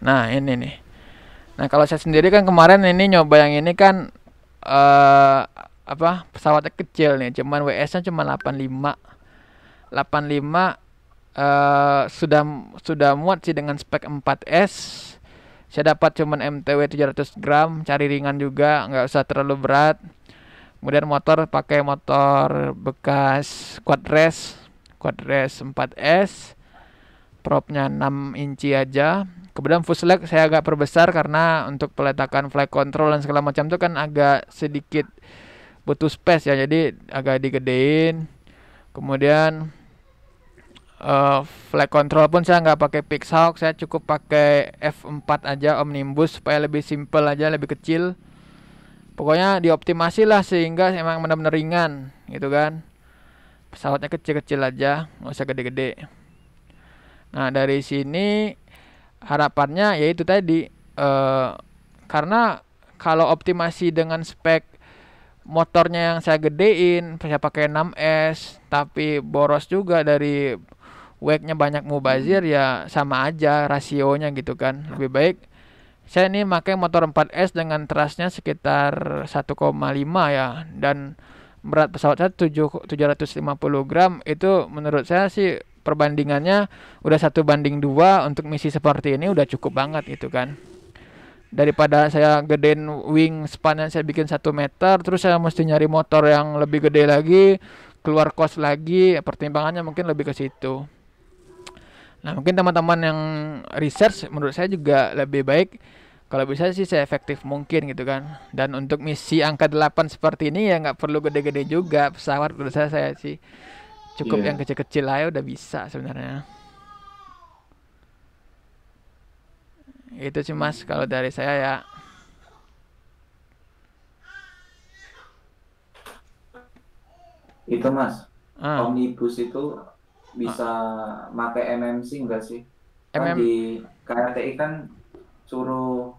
Nah ini nih. Nah kalau saya sendiri kan kemarin ini nyoba yang ini kan pesawatnya kecil nih, cuman WS-nya cuma 85 sudah muat sih dengan spek 4S. Saya dapat cuman MTW 700 gram, cari ringan juga, nggak usah terlalu berat. Kemudian motor pakai motor bekas Quadrace 4S, propnya 6 inci aja. Kemudian fuselage saya agak perbesar karena untuk peletakan flight control dan segala macam itu kan agak sedikit butuh space ya, jadi agak digedein. Kemudian flight control pun saya nggak pakai Pixhawk, saya cukup pakai F4 aja Omnibus supaya lebih simple aja, lebih kecil. Pokoknya dioptimasi lah sehingga emang benar-benar ringan gitu kan. Pesawatnya kecil-kecil aja, nggak usah gede-gede. Nah dari sini harapannya yaitu tadi, karena kalau optimasi dengan spek motornya yang saya gedein, saya pakai 6S tapi boros juga dari wake-nya banyak mubazir, ya sama aja rasionya gitu kan. Lebih baik saya ini pakai motor 4S dengan trasnya sekitar 1,5 ya, dan berat pesawat saya 750 gram. Itu menurut saya sih perbandingannya udah 1:2 untuk misi seperti ini udah cukup banget itu kan. Daripada saya gedein wing span-nya, saya bikin 1 meter terus saya mesti nyari motor yang lebih gede lagi, keluar cost lagi, pertimbangannya mungkin lebih ke situ. Nah mungkin teman-teman yang research, menurut saya juga lebih baik kalau bisa sih seefektif mungkin gitu kan. Dan untuk misi angka 8 seperti ini ya nggak perlu gede-gede juga pesawat, menurut saya sih cukup yang kecil-kecil aja udah bisa sebenarnya. Itu sih mas kalau dari saya ya. Itu mas, Ah, Omnibus itu bisa pakai MMC enggak sih? Kan MM di KRTI kan suruh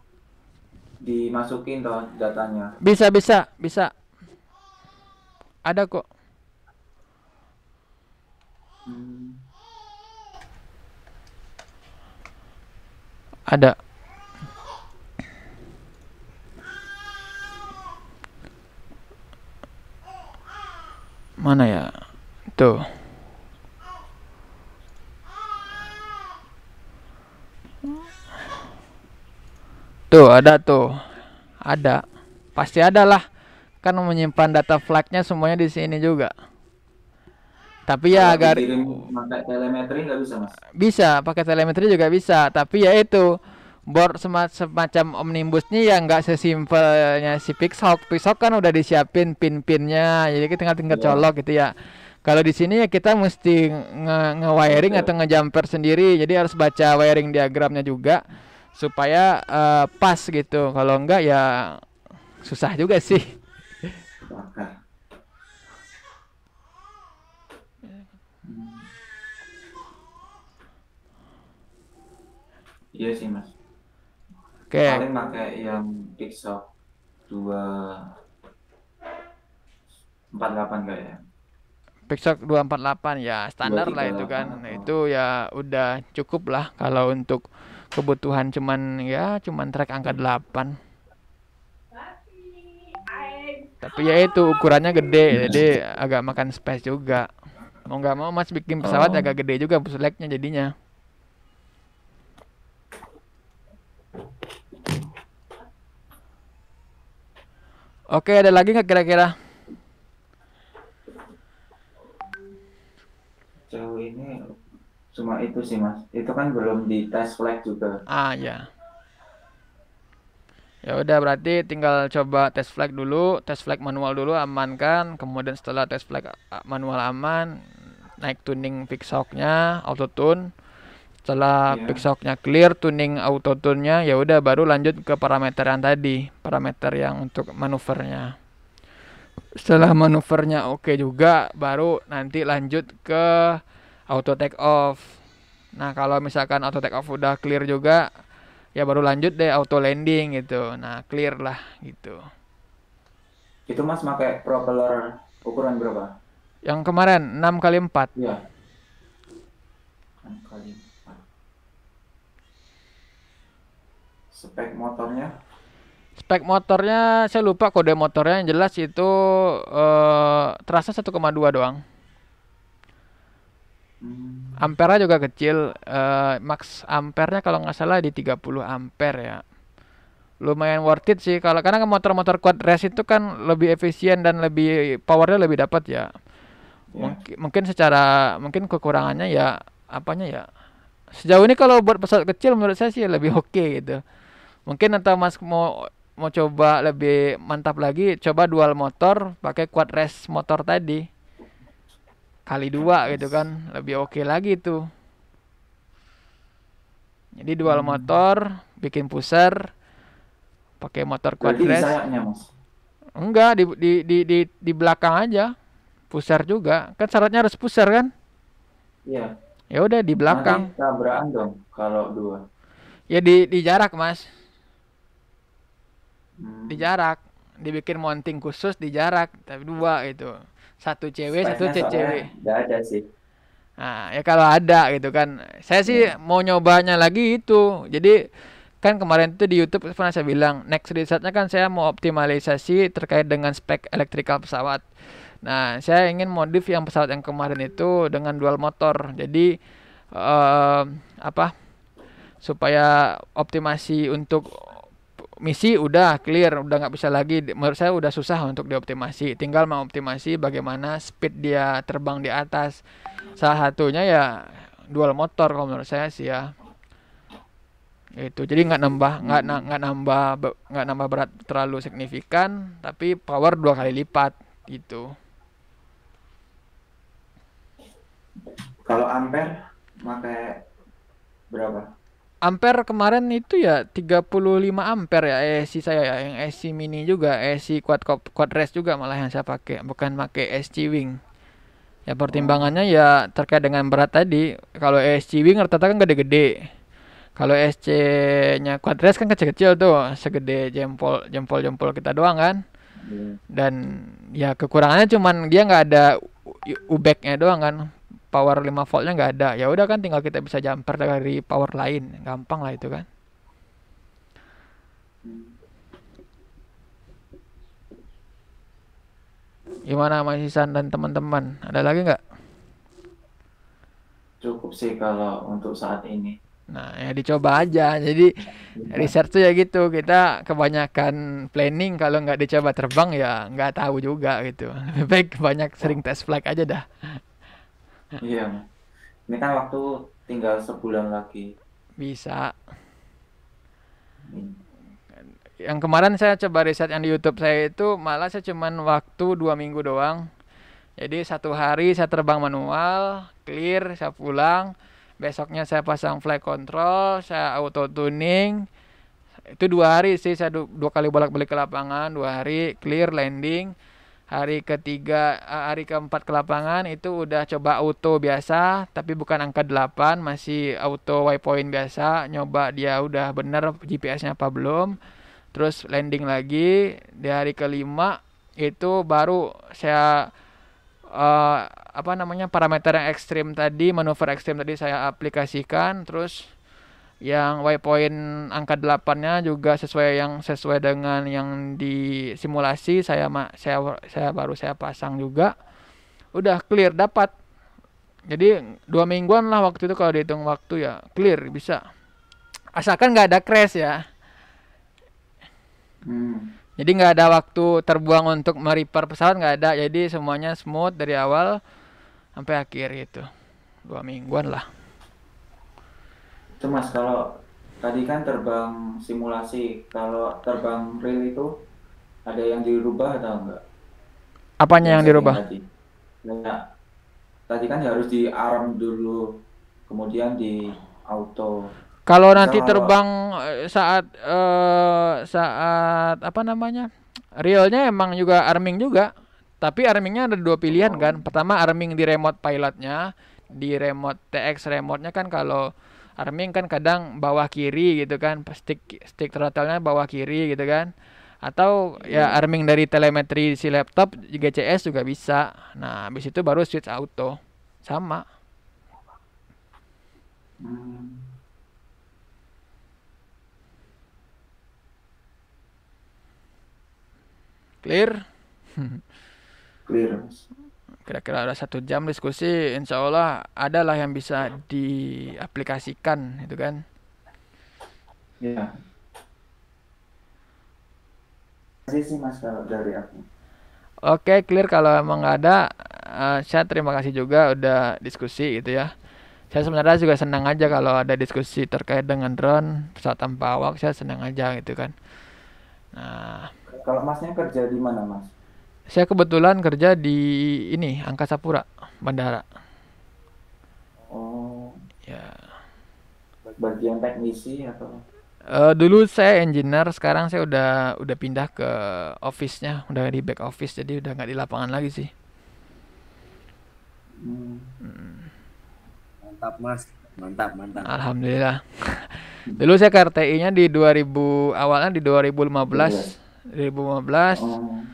dimasukin toh datanya. bisa ada kok. Hmm. Ada. Mana ya? Tuh. Tuh ada tuh. Ada. Pasti ada lah. Kan menyimpan data flight-nya semuanya di sini juga. Tapi ya Kalau agar dikirim pakai telemetri nggak bisa mas? bisa pakai telemetri juga bisa, tapi ya itu board semacam omnibusnya ya nggak sesimpelnya si Pixhawk. Pixhawk kan udah disiapin pin-pinnya, jadi kita tinggal Ya, colok gitu ya. Kalau di sini ya kita mesti nge-wiring atau nge-jumper sendiri, jadi harus baca wiring diagramnya juga supaya pas gitu. Kalau enggak ya susah juga sih. bakar. Hmm. Iya sih mas. Oke, Paling pakai yang Pixel 248 kayaknya. Pixhawk 248 ya Dua standar lah tiga itu delapan kan. Nah, atau itu ya udah cukup lah kalau untuk kebutuhan cuman track angka 8. Tapi ya itu ukurannya gede, jadi agak makan space juga. Mau nggak mau mas bikin pesawat oh agak gede juga fuselage-nya jadinya. Oke, ada lagi nggak kira-kira? jauh ini cuma itu sih mas. Itu kan belum di test flight juga. Ah ya. Ya udah berarti tinggal coba tes flight manual dulu, amankan. Kemudian setelah tes flight manual aman, naik tuning Pixhawk-nya, auto tune. Setelah Iya. Pixhawk-nya clear, tuning auto tune-nya, ya udah baru lanjut ke parameter yang tadi, parameter yang untuk manuvernya. Setelah manuvernya oke juga, baru nanti lanjut ke auto take off. Nah, kalau misalkan auto take off udah clear juga, ya baru lanjut deh auto landing gitu. Nah, clear lah gitu. Itu mas pakai propeller ukuran berapa? Yang kemarin 6x4. Iya. 6x4. Spek motornya? Spek motornya saya lupa, kode motornya yang jelas itu terasa 1,2 doang. Hmm. Ampere juga kecil. Max ampernya kalau nggak salah di 30 ampere ya. Lumayan worth it sih kalau karena motor-motor quad race itu kan lebih efisien dan lebih powernya lebih dapat ya. Ya. Mungkin secara mungkin kekurangannya ya apanya ya. Sejauh ini kalau buat pesawat kecil menurut saya sih lebih oke gitu. Mungkin atau Mas mau mau coba lebih mantap lagi, coba dual motor pakai quad race motor tadi. Kali dua gitu Yes. kan, lebih oke lagi tuh. Jadi dual Hmm. motor, bikin pusher, pakai motor quad Berarti di race. sayapnya, Mas. Enggak, di belakang aja. Pusher juga. Kan syaratnya harus pusher kan? Iya. Ya udah di Nanti belakang. tabrakan dong kalau dua. Ya di jarak, Mas. Di Hmm. jarak. Dibikin mounting khusus di jarak, tapi dua gitu. Satu cewek, satu Speknya soalnya cewek. nggak ada sih. Nah, ya kalau ada gitu kan. Saya sih Ya. mau nyobanya lagi itu. Jadi kan kemarin itu di YouTube pernah saya bilang, next researchnya kan saya mau optimalisasi terkait dengan spek elektrikal pesawat. Nah, saya ingin modif yang pesawat yang kemarin itu dengan dual motor. Jadi eh, apa? Supaya optimasi untuk misi udah clear, udah nggak bisa lagi. Menurut saya udah susah untuk dioptimasi. Tinggal mau optimasi bagaimana speed dia terbang di atas. Salah satunya ya dual motor kalau menurut saya sih ya. Itu jadi Hmm. nggak nambah berat terlalu signifikan, tapi power 2 kali lipat gitu. Kalau ampere pakai berapa? Ampere kemarin itu ya 35 ampere ya ESC saya ya, yang ESC mini juga, ESC quad race juga malah yang saya pakai, bukan pakai SC wing. Ya Oh. pertimbangannya ya terkait dengan berat tadi. Kalau ESC wing rata-rata kan gede-gede. Kalau SC-nya quad race kan kecil-kecil tuh, segede jempol kita doang kan. Iya. Dan ya kekurangannya cuman dia nggak ada UBEC-nya doang kan. Power 5 voltnya nggak ada. Ya udah kan tinggal kita bisa jumper dari power lain. Gampang lah itu kan. Hmm. Gimana Mas Isan dan teman-teman? Ada lagi nggak? Cukup sih kalau untuk saat ini. Nah, ya dicoba aja. Jadi Iya. riset tuh ya gitu. Kita kebanyakan planning kalau nggak dicoba terbang ya nggak tahu juga gitu. Lebih baik banyak sering test flight aja dah. Iya, Mas. Ini kan waktu tinggal sebulan lagi. Bisa. Hmm. Yang kemarin saya coba riset yang di YouTube saya itu malah saya cuman waktu 2 minggu doang. Jadi 1 hari saya terbang manual, clear, saya pulang. Besoknya saya pasang flight control, saya auto tuning. Itu 2 hari sih saya 2 kali bolak-balik ke lapangan, 2 hari clear landing. Hari keempat ke lapangan itu udah coba auto biasa, tapi bukan angka 8, masih auto waypoint biasa. Nyoba dia udah bener GPS-nya apa belum. Terus landing lagi di hari kelima itu baru saya apa namanya parameter yang ekstrim tadi, manuver ekstrim tadi saya aplikasikan. Terus yang waypoint angka 8-nya juga sesuai dengan yang di simulasi saya pasang juga. Udah clear dapat. Jadi 2 mingguan lah waktu itu kalau dihitung waktu ya clear bisa. Asalkan nggak ada crash ya. Hmm. Jadi nggak ada waktu terbuang untuk merepair pesawat nggak ada. Jadi semuanya smooth dari awal sampai akhir itu. 2 mingguan lah. Itu Mas, kalau tadi kan terbang simulasi, kalau terbang real itu ada yang dirubah atau enggak? Apanya Yang yang setting dirubah? tadi. Nah, tadi kan harus di arm dulu, kemudian di auto. Kalau Misal nanti kalau terbang saat apa namanya? Realnya emang juga arming juga. Tapi armingnya ada dua pilihan oh, kan. Pertama arming di remote pilotnya, di remote TX remote-nya kan kalau arming kan kadang bawah kiri gitu kan, stick stick throttle-nya bawah kiri gitu kan. Atau ya iya. arming dari telemetri si laptop GCS juga bisa. Nah, habis itu baru switch auto. Sama. Hmm, Clear? clear, Mas. kira-kira udah 1 jam diskusi, insya Allah ada lah yang bisa diaplikasikan, itu kan. Ya, kasih sih Mas kalau dari aku. Oke, clear. Kalau emang nggak ada, saya terima kasih juga udah diskusi gitu ya. Saya sebenarnya juga senang aja kalau ada diskusi terkait dengan drone, pesawat tanpa awak, saya senang aja gitu kan. Nah, Kalau Masnya kerja di mana Mas? saya kebetulan kerja di ini, Angkasa Pura, bandara. Oh, Ya. bagian teknisi atau? Dulu saya engineer, sekarang saya udah pindah ke office-nya, udah di back office, jadi udah nggak di lapangan lagi sih. Hmm, Mantap Mas, mantap mantap. Alhamdulillah. Dulu saya ke RTI-nya di 2000, awalnya di 2015. 2015, oh,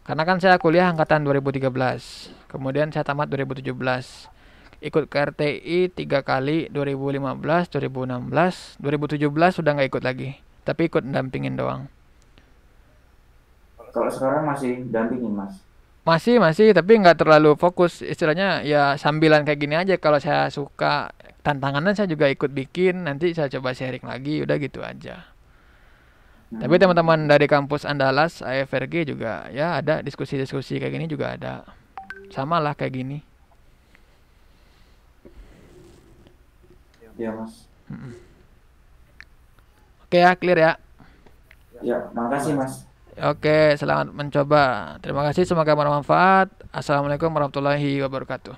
karena kan saya kuliah angkatan 2013. Kemudian saya tamat 2017. Ikut ke RTI 3 kali, 2015, 2016, 2017 sudah nggak ikut lagi. Tapi ikut dampingin doang. kalau sekarang masih dampingin Mas? Masih, tapi nggak terlalu fokus. Istilahnya ya sambilan kayak gini aja. Kalau saya suka tantangannya saya juga ikut bikin. Nanti saya coba sharing lagi. Udah gitu aja. Tapi Hmm, teman-teman dari kampus Andalas, AFRG juga ya ada diskusi-diskusi kayak gini juga ada. Sama lah kayak gini. ya Mas. Oke ya, clear ya. Ya, makasih Mas. Oke, selamat mencoba. Terima kasih, semoga bermanfaat. Assalamualaikum warahmatullahi wabarakatuh.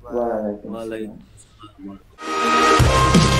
Waalaikumsalam. Waalaikumsalam.